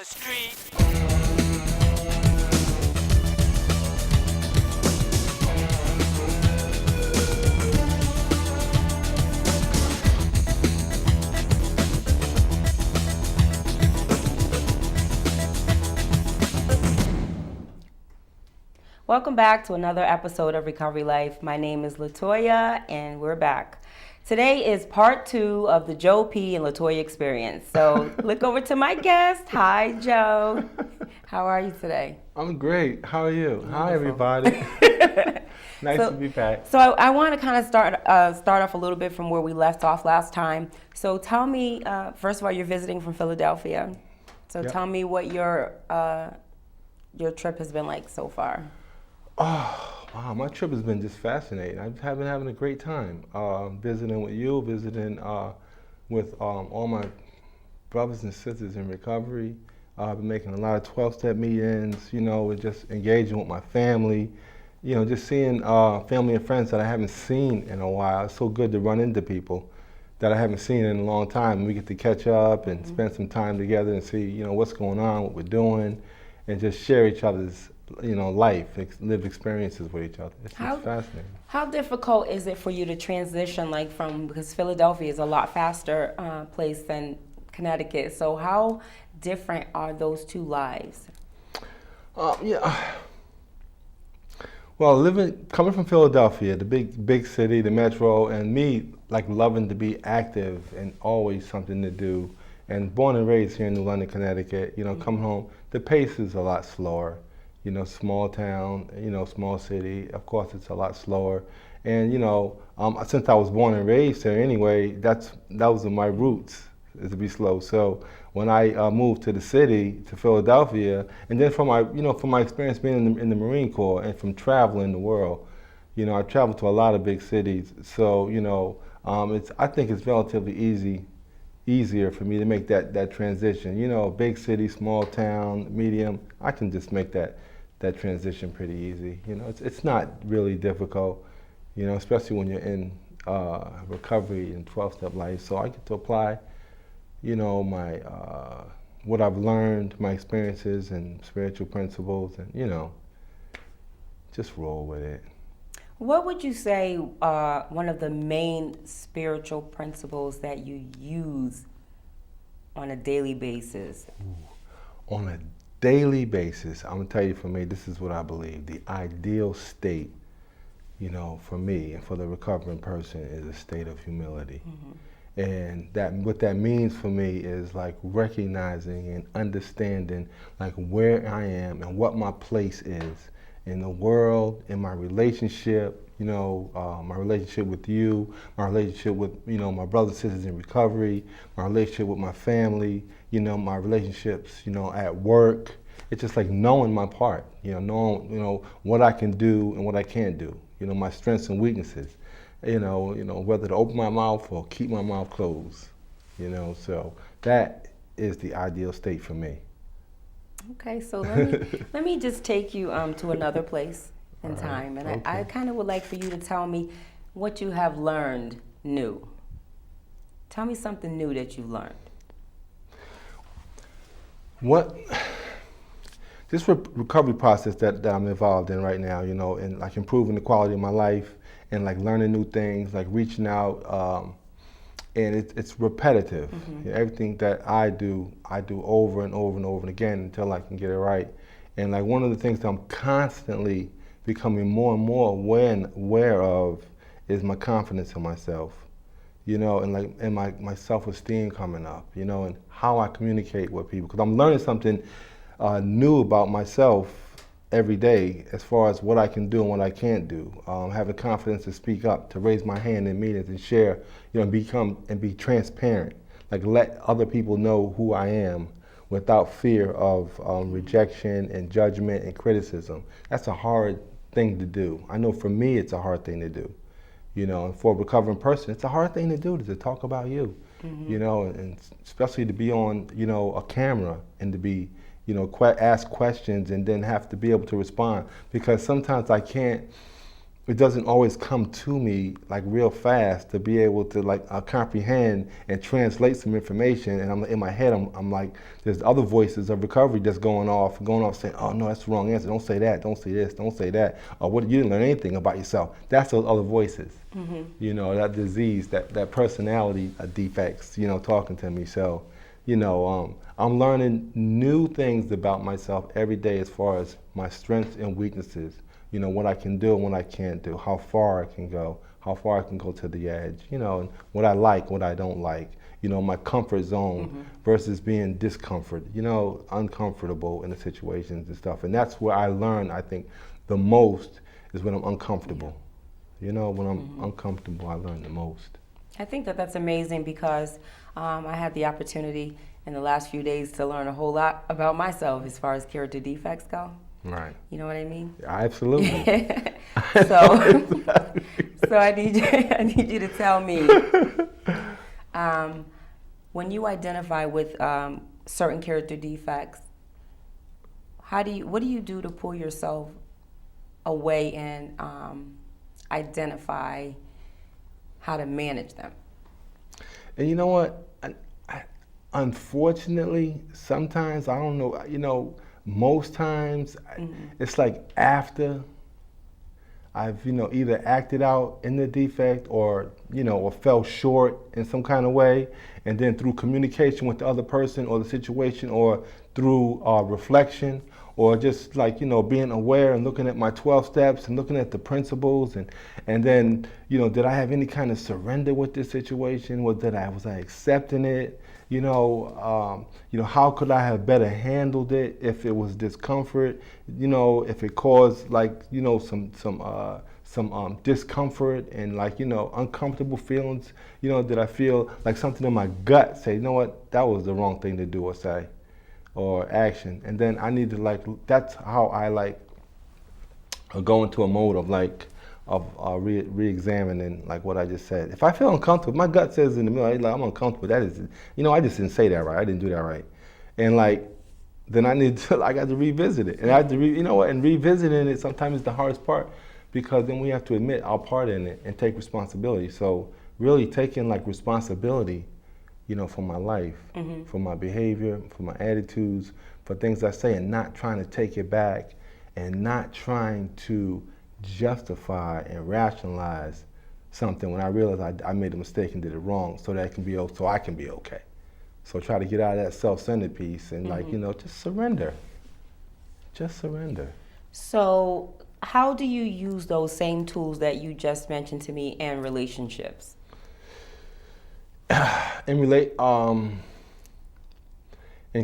the street. Welcome back to another episode of Recovery Life. My name is Latoya, and we're back. Today is part 2 of the Joe P. and Latoya experience. So look over to my guest. Hi, Joe. How are you today? I'm great. How are you? Wonderful. Hi, everybody. Nice to be back. So I want to kind of start off a little bit from where we left off last time. So tell me, first of all, you're visiting from Philadelphia. So Yep. tell me what your trip has been like so far. Oh, wow. My trip has been just fascinating. I've been having a great time visiting with you, visiting with all my brothers and sisters in recovery. I've been making a lot of 12-step meetings, and just engaging with my family. Just seeing family and friends that I haven't seen in a while. It's so good to run into people that I haven't seen in a long time. We get to catch up and spend some time together and see, what's going on, what we're doing, and just share each other's, lived experiences with each other. It's fascinating. How difficult is it for you to transition, because Philadelphia is a lot faster place than Connecticut. So how different are those two lives? Well, coming from Philadelphia, the big city, the metro, and me loving to be active and always something to do, and born and raised here in New London, Connecticut, coming home, the pace is a lot slower. Small town, small city, of course it's a lot slower. And, since I was born and raised there anyway, that was my roots, is to be slow. So when I moved to the city, to Philadelphia, and then from my experience being in the Marine Corps and from traveling the world, I traveled to a lot of big cities. So, I think it's relatively easier for me to make that transition. Big city, small town, medium, I can just make that transition pretty easy. It's not really difficult, especially when you're in recovery and 12-step life. So I get to apply, my what I've learned, my experiences and spiritual principles, and just roll with it. What would you say one of the main spiritual principles that you use on a daily basis? On a daily basis, I'm gonna tell you, for me, this is what I believe. The ideal state, for me and for the recovering person, is a state of humility. And what that means for me is recognizing and understanding where I am and what my place is in the world, in my relationship, my relationship with you, my relationship with, my brothers and sisters in recovery, my relationship with my family, my relationships, at work. It's just knowing my part, knowing, what I can do and what I can't do, my strengths and weaknesses, whether to open my mouth or keep my mouth closed, so that is the ideal state for me. Okay, so let me just take you to another place in time, and okay. I kind of would like for you to tell me what you have learned new. Tell me something new that you've learned. This recovery process that I'm involved in right now, and improving the quality of my life and learning new things, reaching out, and it's repetitive. Everything that I do over and over and over and again until I can get it right. And one of the things that I'm constantly becoming more and more aware of is my confidence in myself, and my self-esteem coming up, and how I communicate with people. Because I'm learning something new about myself every day as far as what I can do and what I can't do. Having confidence to speak up, to raise my hand in meetings and share, and be transparent. Let other people know who I am without fear of rejection and judgment and criticism. That's a hard thing to do. I know for me it's a hard thing to do. And for a recovering person, it's a hard thing to do, to talk about you. And especially to be on, a camera and to be, ask questions and then have to be able to respond. Because sometimes I can't it doesn't always come to me like real fast to be able to like comprehend and translate some information. And I'm in my head, I'm like, there's other voices of recovery that's going off saying, oh no, that's the wrong answer. Don't say that. Don't say this. Don't say that. Or what? You didn't learn anything about yourself. That's those other voices. You know, that disease, that personality defects. You know, talking to me. So, you know, I'm learning new things about myself every day as far as my strengths and weaknesses. You know, what I can do and what I can't do, how far I can go, how far I can go to the edge, you know, and what I like, what I don't like, you know, my comfort zone versus being discomfort, you know, uncomfortable in the situations and stuff. And that's where I learn, I think, the most is when I'm uncomfortable. You know, when I'm uncomfortable, I learn the most. I think that that's amazing because I had the opportunity in the last few days to learn a whole lot about myself as far as character defects go. Right. You know what I mean? Absolutely. So I need you to tell me when you identify with certain character defects, what do you do to pull yourself away and identify how to manage them? And you know what? Unfortunately, sometimes I don't know. You know, most times it's like after I've, you know, either acted out in the defect or, you know, or fell short in some kind of way, and then through communication with the other person or the situation, or through reflection, or just like, you know, being aware and looking at my 12 steps and looking at the principles, and then, you know, did I have any kind of surrender with this situation? Was I accepting it? You know, how could I have better handled it if it was discomfort? You know, if it caused like, you know, some discomfort and like, you know, uncomfortable feelings. You know, did I feel like something in my gut say, you know what, that was the wrong thing to do or say, or action? And then I need to like, that's how I like go into a mode of like, re-examining like what I just said. If I feel uncomfortable, my gut says in the middle, like, I'm uncomfortable. That is, you know, I just didn't say that right. I didn't do that right. And like, then I got to revisit it. And I have to, you know what, and revisiting it sometimes is the hardest part, because then we have to admit our part in it and take responsibility. So really taking like responsibility, you know, for my life, for my behavior, for my attitudes, for things I say, and not trying to take it back and not trying to justify and rationalize something when I realize I made a mistake and did it wrong, so that I can be okay. So try to get out of that self-centered piece and like, you know, just surrender. Just surrender. So how do you use those same tools that you just mentioned to me in relationships? In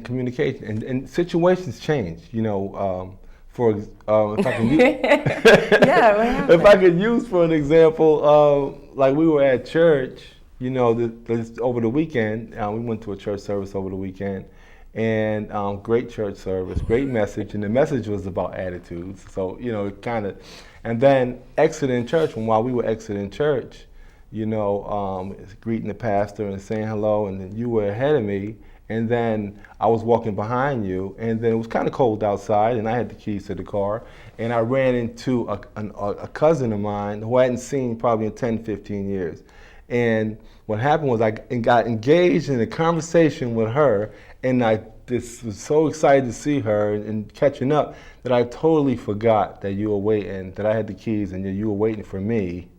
communication, and situations change, you know. If I can use, if I could use for an example, like we were at church, you know, over the weekend. We went to a church service over the weekend, and great church service, great message, and the message was about attitudes. So, you know, it kind of, and then exiting church, while we were exiting church, you know, greeting the pastor and saying hello, and then you were ahead of me. And then I was walking behind you, and then it was kind of cold outside, and I had the keys to the car, and I ran into a cousin of mine who I hadn't seen probably in 10, 15 years. And what happened was I got engaged in a conversation with her, and I just was so excited to see her and catching up that I totally forgot that you were waiting, that I had the keys, and that you were waiting for me,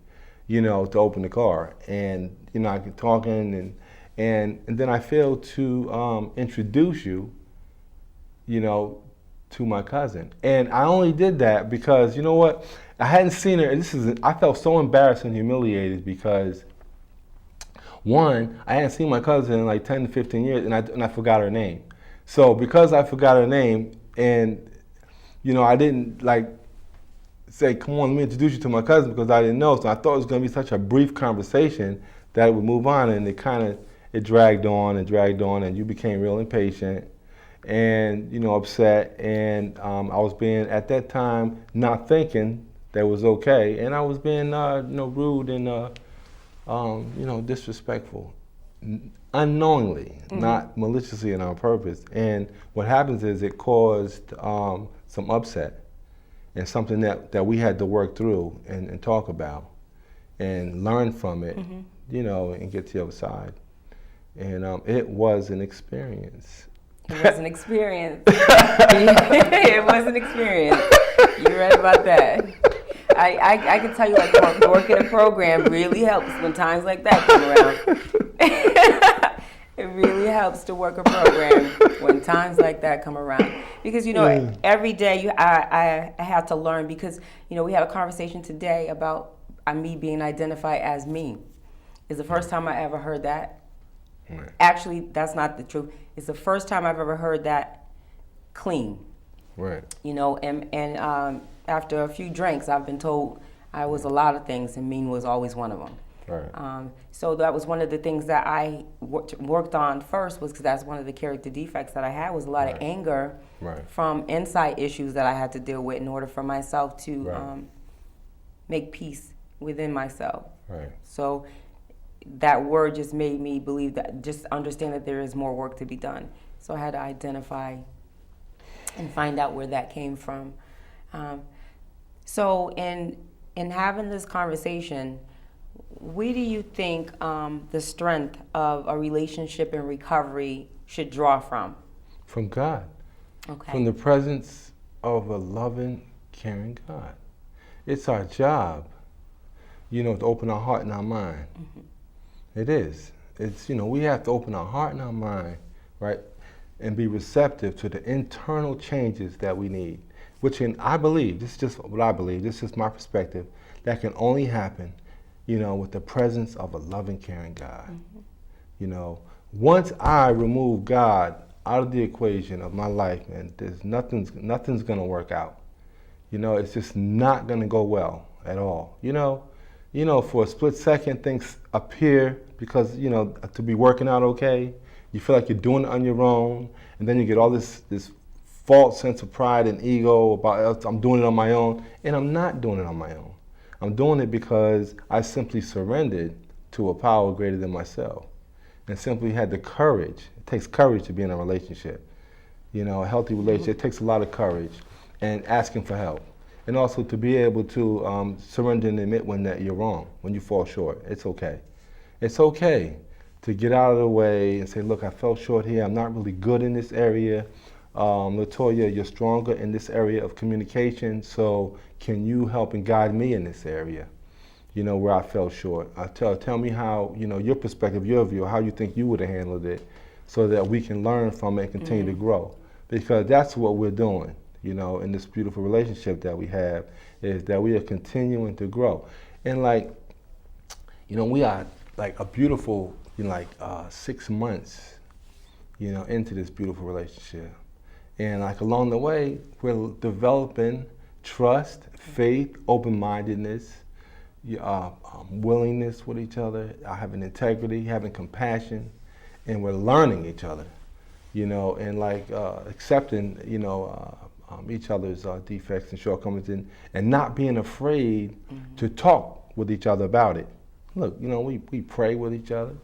you know, to open the car. And, you know, I could talking, and then I failed to introduce you, you know, to my cousin. And I only did that because, you know what, I hadn't seen her, and I felt so embarrassed and humiliated because, one, I hadn't seen my cousin in like 10 to 15 years, and I forgot her name. So because I forgot her name, and, you know, I didn't like say, come on, let me introduce you to my cousin, because I didn't know. So I thought it was going to be such a brief conversation that it would move on, and it dragged on, and you became real impatient and, you know, upset. And I was being, at that time, not thinking that was okay. And I was being, you know, rude and, you know, disrespectful, unknowingly, not maliciously and on purpose. And what happens is it caused some upset. and something that we had to work through and talk about and learn from it, you know, and get to the other side. And it was an experience. It was an experience. It was an experience. You're right about that. I can tell you, like, working a program really helps when times like that come around. It really helps to work a program when times like that come around. Because, you know, every day I have to learn, because, you know, we had a conversation today about me being identified as me. It's the first time I ever heard that. Right. Actually, that's not the truth. It's the first time I've ever heard that clean. Right. You know, and after a few drinks, I've been told I was a lot of things, and mean was always one of them. Right. So that was one of the things that I worked on first, was because that's one of the character defects that I had, was a lot of anger from inside issues that I had to deal with in order for myself to make peace within myself. Right. So that word just made me believe that, just understand that there is more work to be done. So I had to identify and find out where that came from. So in having this conversation, where do you think the strength of a relationship in recovery should draw from? From God. Okay. From the presence of a loving, caring God. It's our job, you know, to open our heart and our mind. It is. It's, you know, we have to open our heart and our mind, right, and be receptive to the internal changes that we need, which I believe, this is just what I believe, this is my perspective, that can only happen, you know, with the presence of a loving, caring God. You know, once I remove God out of the equation of my life, and there's nothing's gonna work out. You know, it's just not gonna go well at all. You know, for a split second, things appear because, you know, to be working out okay. You feel like you're doing it on your own, and then you get all this false sense of pride and ego about I'm doing it on my own, and I'm not doing it on my own. I'm doing it because I simply surrendered to a power greater than myself, and simply had the courage. It takes courage to be in a relationship. You know, a healthy relationship takes a lot of courage, and asking for help. And also to be able to surrender and admit when that you're wrong, when you fall short. It's okay. It's okay to get out of the way and say, look, I fell short here. I'm not really good in this area. Latoya, you're stronger in this area of communication, so can you help and guide me in this area, you know, where I fell short? Tell me how, you know, your perspective, your view, how you think you would have handled it, so that we can learn from it and continue to grow. Because that's what we're doing. You know, in this beautiful relationship that we have, is that we are continuing to grow. And like, you know, we are like a beautiful, you know, like 6 months, you know, into this beautiful relationship. And like along the way, we're developing trust, faith, open-mindedness, willingness with each other, having integrity, having compassion, and we're learning each other, you know, and like accepting, you know, each other's defects and shortcomings, and not being afraid to talk with each other about it. Look, you know, we pray with each other,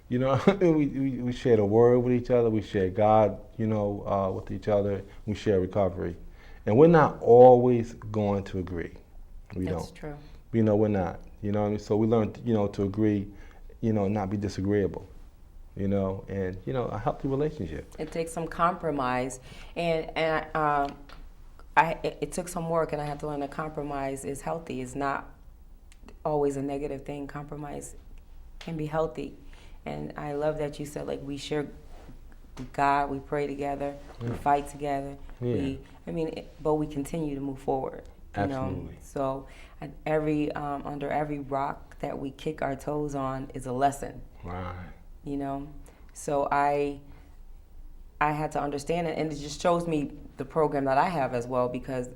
you know, we share the word with each other, we share God, you know, with each other, we share recovery. And we're not always going to agree. That's true. You know, we're not, you know what I mean? So we learn, you know, to agree, you know, not be disagreeable. You know, and, you know, a healthy relationship. It takes some compromise, and it took some work, and I had to learn that compromise is healthy. It's not always a negative thing. Compromise can be healthy, and I love that you said, like, we share God, we pray together, we fight together. Yeah. But we continue to move forward. You Absolutely. know? So under every rock that we kick our toes on is a lesson. Right. You know, so I had to understand it, and it just shows me the program that I have as well, because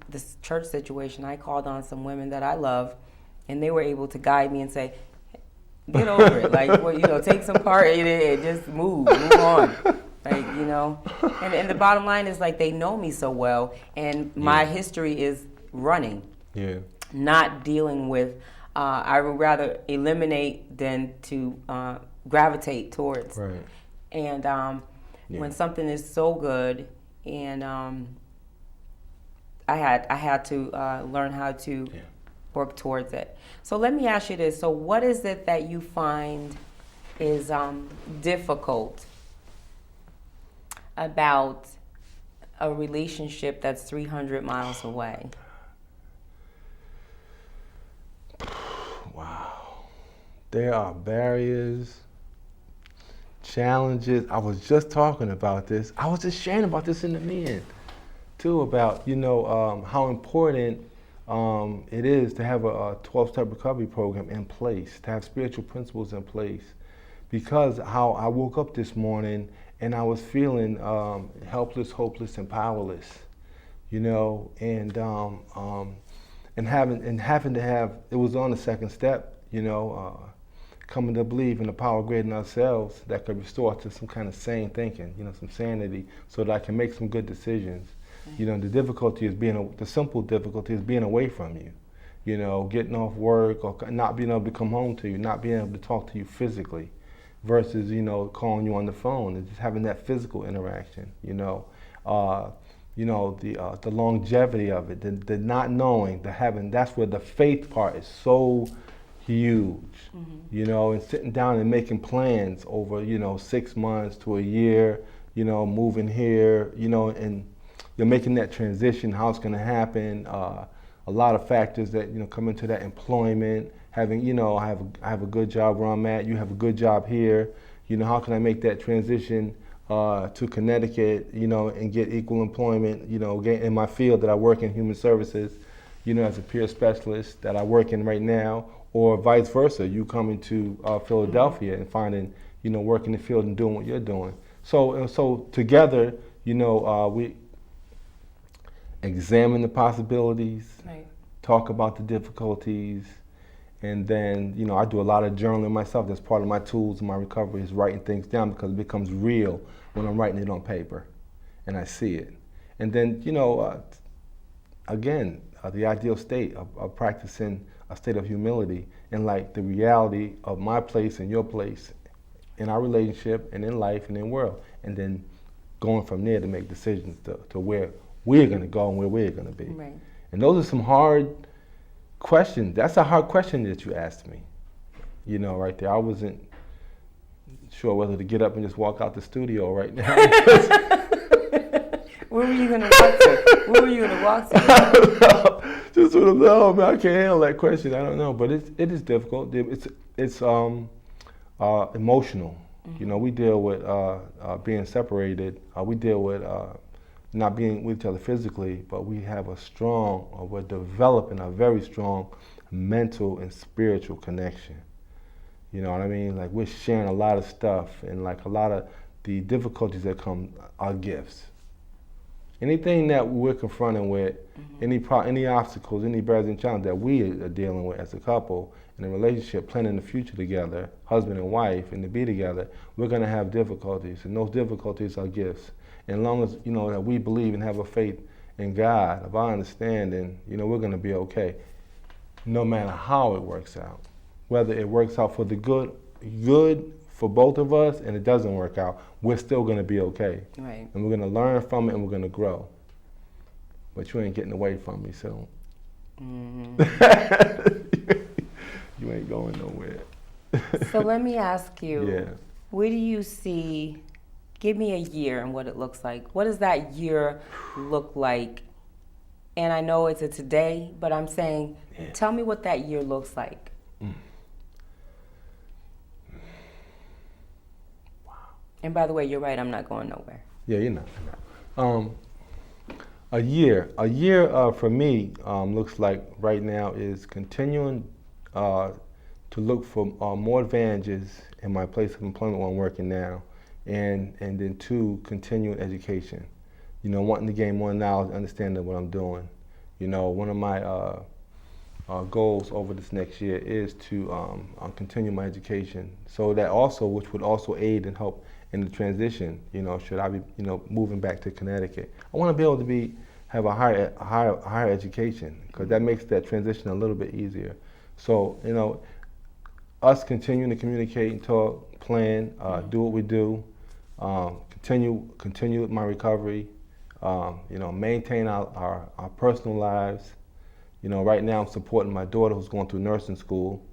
this church situation, I called on some women that I love, and they were able to guide me and say, get over it, like, well, you know, take some part in it and just move on, like, you know, and the bottom line is, like, they know me so well, and my history is running, not dealing with, I would rather eliminate than to gravitate towards. Right. And when something is so good, and I had to learn how to work towards it. So let me ask you this. So what is it that you find is difficult about a relationship that's 300 miles away? Wow. There are barriers, challenges. I was just talking about this. I was just sharing about this in the meeting, too, about, how important it is to have a 12-step recovery program in place, to have spiritual principles in place. Because how I woke up this morning and I was feeling helpless, hopeless, and powerless, and having to have, it was on the second step, coming to believe in the power greater than ourselves that could restore us to some kind of sane thinking, some sanity, so that I can make some good decisions. The difficulty is the simple difficulty is being away from you, getting off work or not being able to come home to you, not being able to talk to you physically, versus, calling you on the phone and just having that physical interaction, the longevity of it, the not knowing, the having, that's where the faith part is so huge, and sitting down and making plans over, 6 months to a year, moving here, and you're making that transition, how it's going to happen, a lot of factors that, come into that employment, having, I have a good job where I'm at, you have a good job here, how can I make that transition to Connecticut, and get equal employment, get in my field that I work in, human services, as a peer specialist that I work in right now, or vice versa, you coming to Philadelphia and finding, working the field and doing what you're doing. So together, we examine the possibilities, Right. talk about the difficulties, and then, I do a lot of journaling myself. That's part of my tools in my recovery, is writing things down, because it becomes real when I'm writing it on paper and I see it. And then, again, the ideal state of practicing a state of humility and like the reality of my place and your place in our relationship and in life and in the world. And then going from there to make decisions to where we're going to go and where we're going to be. Right. And those are some hard questions. That's a hard question that you asked me, right there. I wasn't sure whether to get up and just walk out the studio right now. Where were you going to walk to? Where were you going to walk to? I don't know. Just sort of, no, man, I can't handle that question. I don't know, but it is difficult. It's emotional. Mm-hmm. We deal with being separated. We deal with not being with each other physically, but we're developing a very strong mental and spiritual connection. You know what I mean? Like, we're sharing a lot of stuff, and like a lot of the difficulties that come are gifts. Anything that we're confronting with, any obstacles, any barriers and challenges that we are dealing with as a couple in a relationship, planning the future together, husband and wife, and to be together, we're going to have difficulties, and those difficulties are gifts. And as long as, that we believe and have a faith in God, of our understanding, we're going to be okay, no matter how it works out. Whether it works out for the good for both of us, and it doesn't work out, we're still going to be okay. Right. And we're going to learn from it, and we're going to grow. But you ain't getting away from me, so. You ain't going nowhere. So let me ask you, Yeah. where do you see, give me a year and what it looks like. What does that year look like? And I know it's a today, but I'm saying, tell me what that year looks like. And by the way, you're right, I'm not going nowhere. Yeah, you're not. A year for me looks like right now is continuing to look for more advantages in my place of employment where I'm working now, and then 2, continuing education. Wanting to gain more knowledge, understanding what I'm doing. One of my goals over this next year is to continue my education, so that which would also aid and help in the transition, should I be, moving back to Connecticut. I want to be able to have a higher education, because that makes that transition a little bit easier. So, us continuing to communicate and talk, plan, do what we do, continue with my recovery, maintain our personal lives. Right now I'm supporting my daughter who's going through nursing school.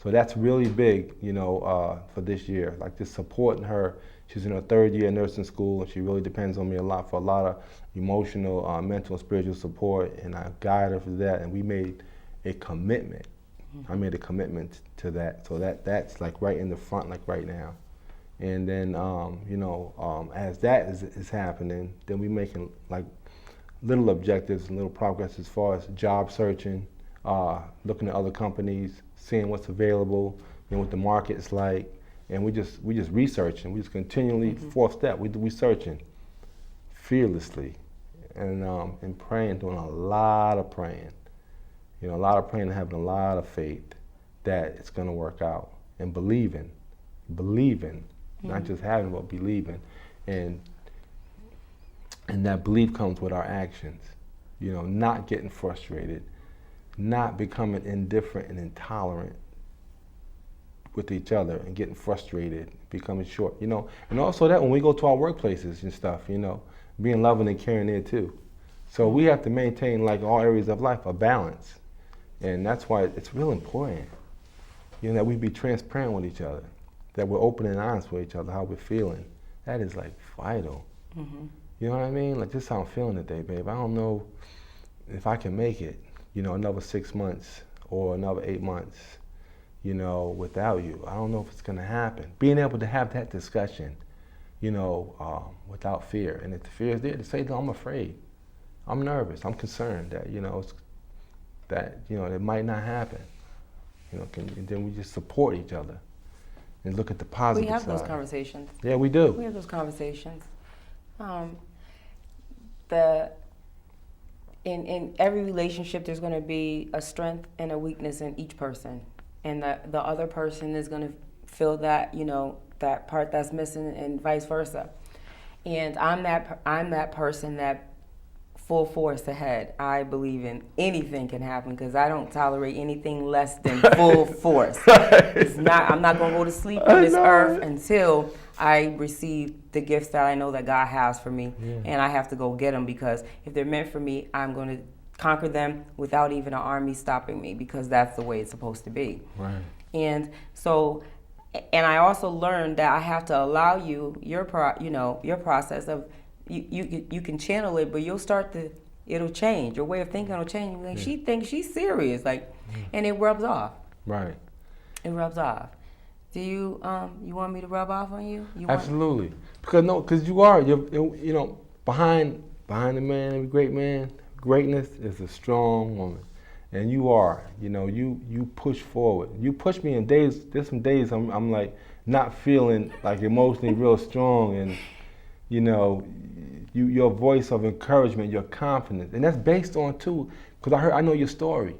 So that's really big, for this year. Like just supporting her. She's in her third year of nursing school, and she really depends on me a lot for a lot of emotional, mental, and spiritual support. And I guide her for that. And we made a commitment. I made a commitment to that. So that's like right in the front, like right now. And then, as that is happening, then we making like little objectives and little progress as far as job searching, looking at other companies, seeing what's available, what the market's like, and we just researching. We just continually fourth step. We searching fearlessly, and praying, doing a lot of praying. A lot of praying and having a lot of faith that it's going to work out, and believing, not just having, but believing, and that belief comes with our actions. Not getting frustrated, not becoming indifferent and intolerant with each other and getting frustrated, becoming short, and also that when we go to our workplaces and stuff, being loving and caring there too. So we have to maintain, like all areas of life, a balance. And that's why it's real important, that we be transparent with each other, that we're open and honest with each other, how we're feeling. That is like vital. Mm-hmm. You know what I mean? Like, this is how I'm feeling today, babe. I don't know if I can make it, another 6 months or another 8 months, without you. I don't know if it's going to happen. Being able to have that discussion, without fear. And if the fear is there, to say, no, I'm afraid. I'm nervous. I'm concerned that, it might not happen. And then we just support each other and look at the positive side. We have those conversations. Yeah, we do. We have those conversations. In every relationship, there's going to be a strength and a weakness in each person, and the other person is going to feel that that part that's missing, and vice versa. And I'm that person that full force ahead. I believe in anything can happen because I don't tolerate anything less than full force. I'm not going to go to sleep on this earth until I receive the gifts that I know that God has for me. Yeah. And I have to go get them, because if they're meant for me, I'm going to conquer them without even an army stopping me, because that's the way it's supposed to be. Right. And so, and I also learned that I have to allow your process of, you can channel it, but it'll change. Your way of thinking will change. Like, she thinks she's serious, and it rubs off. Right. It rubs off. Do you want me to rub off on you? Absolutely. Because you are. You're behind the man, every great man, greatness is a strong woman, and you are. You push forward. You push me in days. There's some days I'm like not feeling like emotionally real strong, and your voice of encouragement, your confidence, and that's based on too, because I know your story.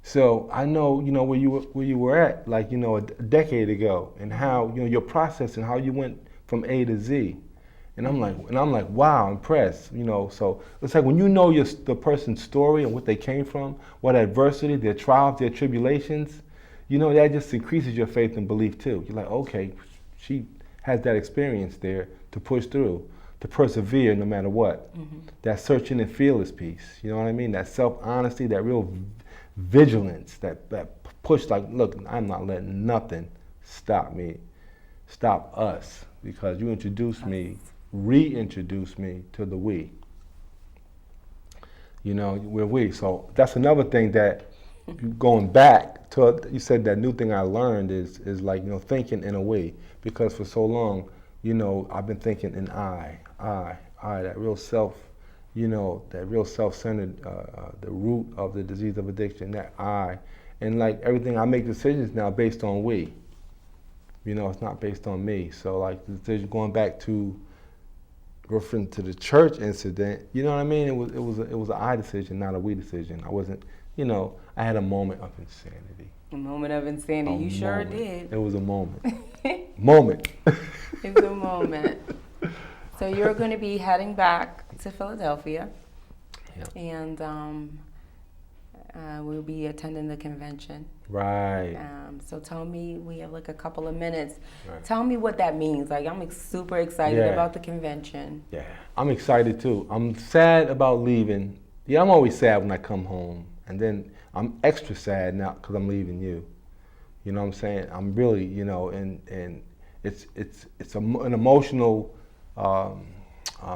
So I know where you were at, like a decade ago, and how your process and how you went from A to Z, and I'm like wow, impressed. So it's like when the person's story and what they came from, what adversity, their trials, their tribulations, that just increases your faith and belief too. You're like, okay, she has that experience there to push through, to persevere no matter what. Mm-hmm. That searching and fearless piece, you know what I mean? That self-honesty, that real vigilance, that push, like, look, I'm not letting nothing stop us, because you reintroduced me to the we. We're we. So that's another thing that, going back to, you said that new thing I learned is like, thinking in a way, because for so long, I've been thinking in I, that real self, that real self-centered, the root of the disease of addiction, that I. And like everything, I make decisions now based on we. It's not based on me. So like the decision going back to, referring to the church incident, you know what I mean? It was an I decision, not a we decision. I wasn't, I had a moment of insanity. A moment of insanity. You sure did. It was a moment. Moment. It was a moment. So you're going to be heading back to Philadelphia, and we'll be attending the convention. Right. So tell me, we have like a couple of minutes. Right. Tell me what that means. Like, I'm super excited Yeah. about the convention. Yeah, I'm excited too. I'm sad about leaving. Yeah, I'm always sad when I come home, and then I'm extra sad now because I'm leaving you. You know what I'm saying? I'm really, and it's an emotional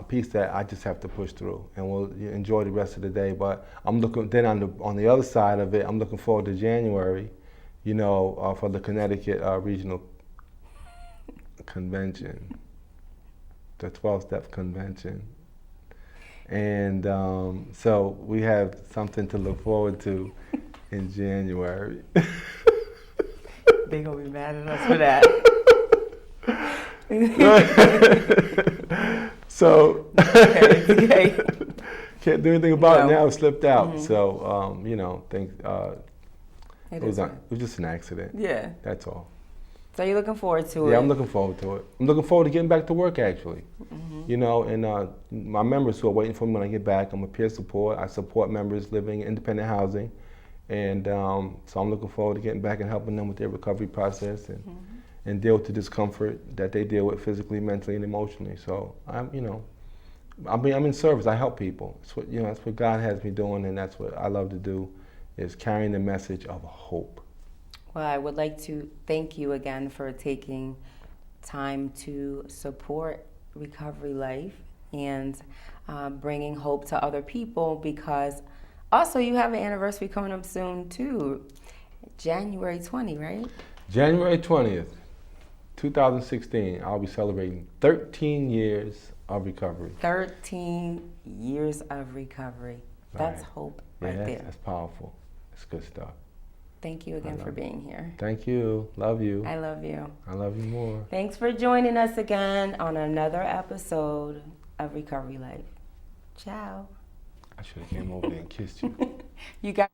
piece that I just have to push through, and we'll enjoy the rest of the day. But I'm looking then on the other side of it. I'm looking forward to January, for the Connecticut Regional Convention, the 12-step convention. And so we have something to look forward to in January. They're going to be mad at us for that. So, okay. can't do anything about it No. now. It slipped out. Mhm. So, It was is. it was just an accident. Yeah. That's all. So you're looking forward to it? Yeah, I'm looking forward to it. I'm looking forward to getting back to work, actually. Mm-hmm. And my members who are waiting for me when I get back, I'm a peer support. I support members living in independent housing. And so I'm looking forward to getting back and helping them with their recovery process and deal with the discomfort that they deal with physically, mentally, and emotionally. So I'm in service. I help people. That's what God has me doing, and that's what I love to do, is carrying the message of hope. Well, I would like to thank you again for taking time to support Recovery Life and bringing hope to other people, because also you have an anniversary coming up soon too, January 20, right? January 20th, 2016, I'll be celebrating 13 years of recovery. 13 years of recovery. That's Right. hope Yeah, right there. that's powerful. It's good stuff. Thank you again for it. being here. Thank you. Love you. I love you. I love you more. Thanks for joining us again on another episode of Recovery Life. Ciao. I should have came over there and kissed you. You got